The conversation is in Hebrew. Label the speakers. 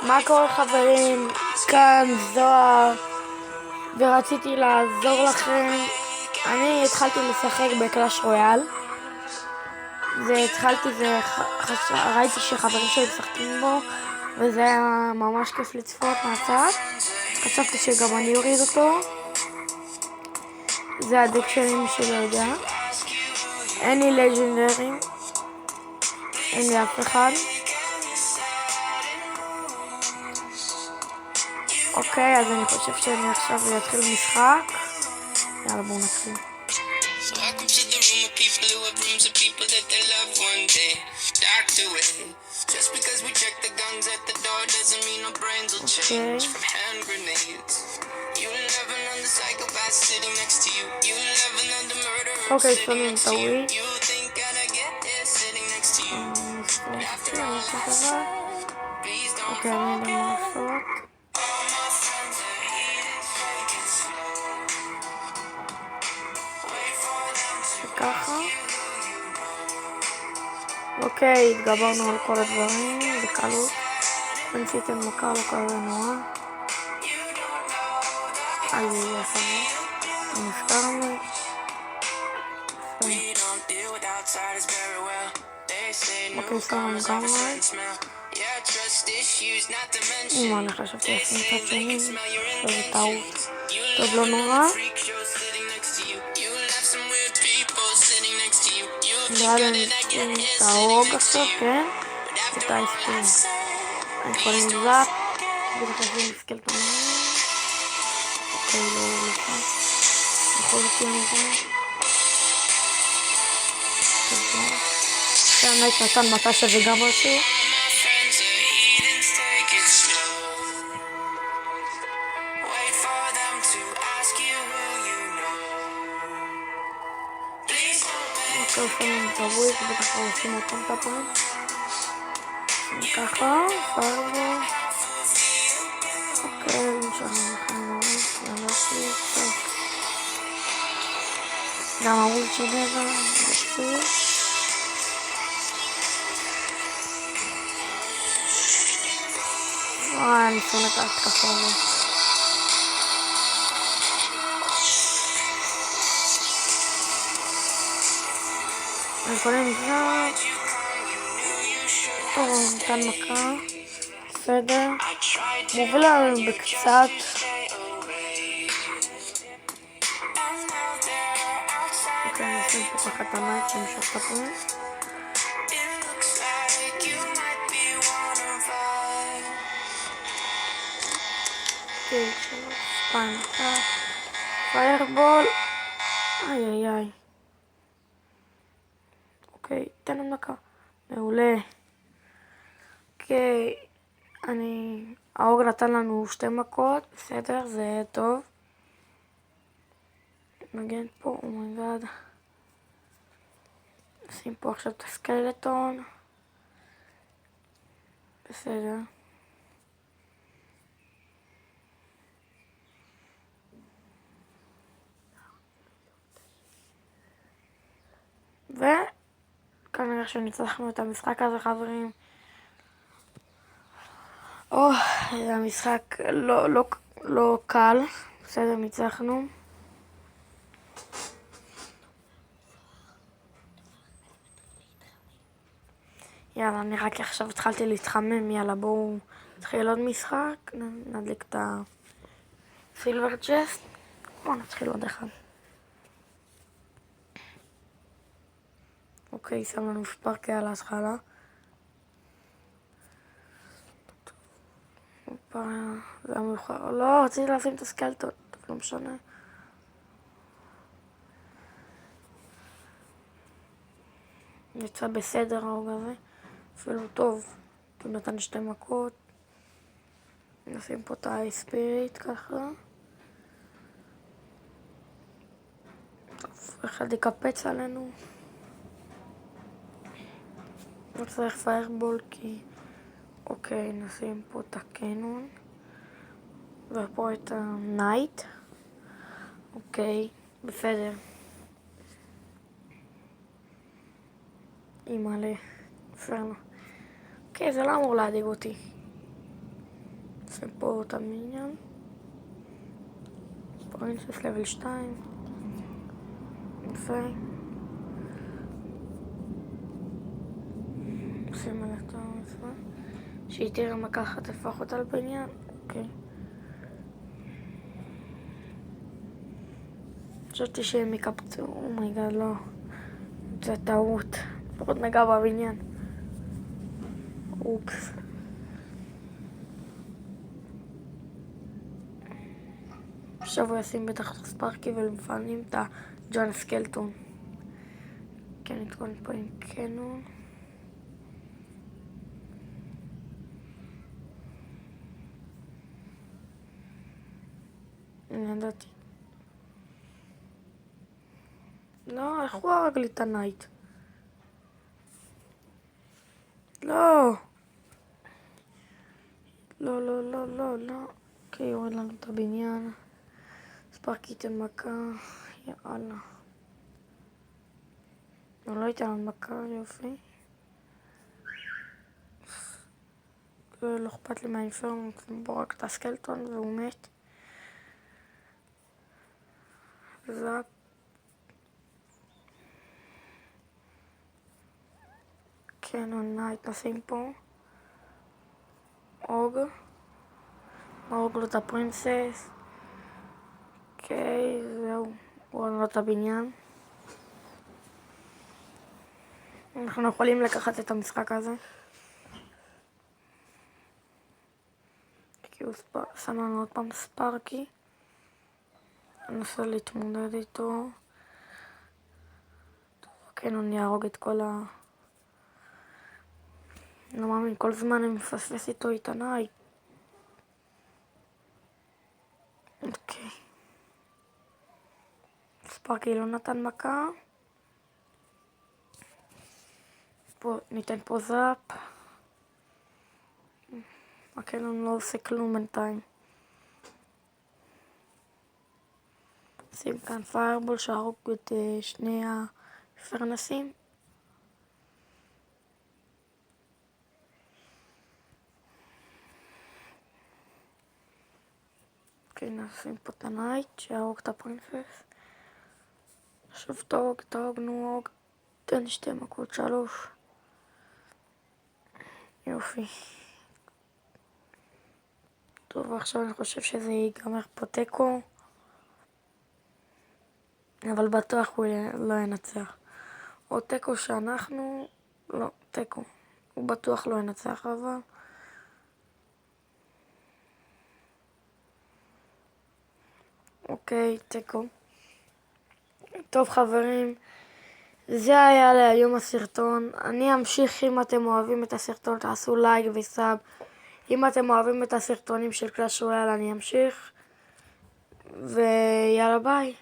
Speaker 1: מה קורה חברים? כאן זוהר ורציתי לעזור לכם. אני התחלתי לשחק בקלאש רויאל. ראיתי שחברים שלי משחקים בו וזה היה ממש כיף לצפות מהצד. חשבתי שגם אני אוריד אותו. זה הדק שלי מי שלא יודע. אין לי לג'נדרים, אין לי אף אחד. אוקיי, אז אני חושב שאני עכשיו אתחיל משחק. יאללה, בואו נתחיל. אוקיי, שמים את הווי. אוקיי, אני יודע מה לעשות. ככה. אוקיי, התגברנו על כל הדברים בקלות. ניסיתם מכה לא כזה נורא. יפה. נזכרנו. אוקיי, סתם גם מה, אני חשבתי לשים את השני. זה טעות. טוב, לא נורא. נראה את ההרוג עכשיו, כן? את האספין. אני יכול לנזק. בדיוק עושים סקלטונים. אוקיי, לא לך. יכול לשים את זה. שהמייק נתן מטה שזה גם משהו. אוקיי, שמים את הוויק, בטח עושים אותם כפיים. ככה, פרבו. אוקיי, משלנו לכם נורא, גם עמוד שדבר, נוציא. אני שונא את ההתקפה הזאת. אני קונה מזרק. טוב, נתן מכה. בסדר. מוביל עלינו בקצת. אוקיי, אני אשים פה ככה את המייק שמשך את הפרינט. פיירבול. איי. אוקיי, תן לנו דקה. מעולה. אוקיי, האוג נתן לנו 2 מכות, בסדר, זה טוב. נגן פה, אומייגאד. נשים פה עכשיו את הסקלטון. בסדר. וכנראה שניצחנו את המשחק הזה חברים. זה המשחק לא קל. בסדר, ניצחנו. יאללה, אני רק עכשיו התחלתי להתחמם. יאללה, בואו נתחיל עוד משחק. נדליק את הסילבר צ'סט. בואו נתחיל עוד אחד. אוקיי, שם לנו שפרקי על ההתחלה. זה המאוחר. לא, רציתי לשים את הסקלטון. טוב, לא משנה. יצא בסדר ההוג הזה. אפילו טוב. הוא נתן 2 מכות. נשים פה את האספיריט ככה. טוב, אחד יקפץ עלינו. לא צריך פיירבול כי... אוקיי, נשים פה את הקנון. ופה את הנייט. אוקיי, בסדר. אימא'לה. בסדר. אוקיי, זה לא אמור להדאיג אותי. עושים פה את המיניון. פרינסס לבל 2. יפה. עושים עליה את הזמן. שהיא תראה מכה אחת לפחות על בניין. אוקיי. חשבתי שהם יקפצו. אומייגאד, לא. זה טעות. לפחות נגע בבניין. אופס. עכשיו הוא ישים בטח את ספארקי ולפעמים את הג'ון סקלטון. כן, נתקון פה עם קנון. אני ידעתי. לא, איך הוא הרג לי את הנייט? לא! לא, לא, לא, לא, לא. אוקיי, יורד לנו את הבניין. ספארקי ייתן מכה. יאללה. הוא לא ייתן לנו מכה, יופי. לא אכפת לי מהאינפרנו, בוא רק את הסקלטון והוא מת. זאפ. כן, נייט נשים פה. אוג. נהרוג לו את הפרינסס. אוקיי, זהו. הורדנו לו את הבניין. אנחנו יכולים לקחת את המשחק הזה. כי הוא שם לנו עוד פעם ספארקי. ננסה להתמודד איתו. כן, הוא יהרוג את כל ה... לא מאמין, כל זמן אני מפספס איתו איתנאי. אוקיי. ספארקי לא נתן מכה. פה, ניתן פה זאפ. הקנון לא עושה כלום בינתיים. שים כאן פיירבול שהרוג את שני הפרנסים. אוקיי, נשים פה את הנייט שהרוג את הפרינסס. שוב תהוג, נו, תן 2 מכות, 3. יופי. טוב, עכשיו אני חושב שזה ייגמר פה תיקו. אבל בטוח הוא לא ינצח. או תיקו שאנחנו... לא, תיקו. הוא בטוח לא ינצח אבל. אוקיי, תיקו. טוב חברים, זה היה להיום הסרטון. אני אמשיך. אם אתם אוהבים את הסרטון תעשו לייק וסאב. אם אתם אוהבים את הסרטונים של קלאש רויאל אני אמשיך. ויאללה ביי.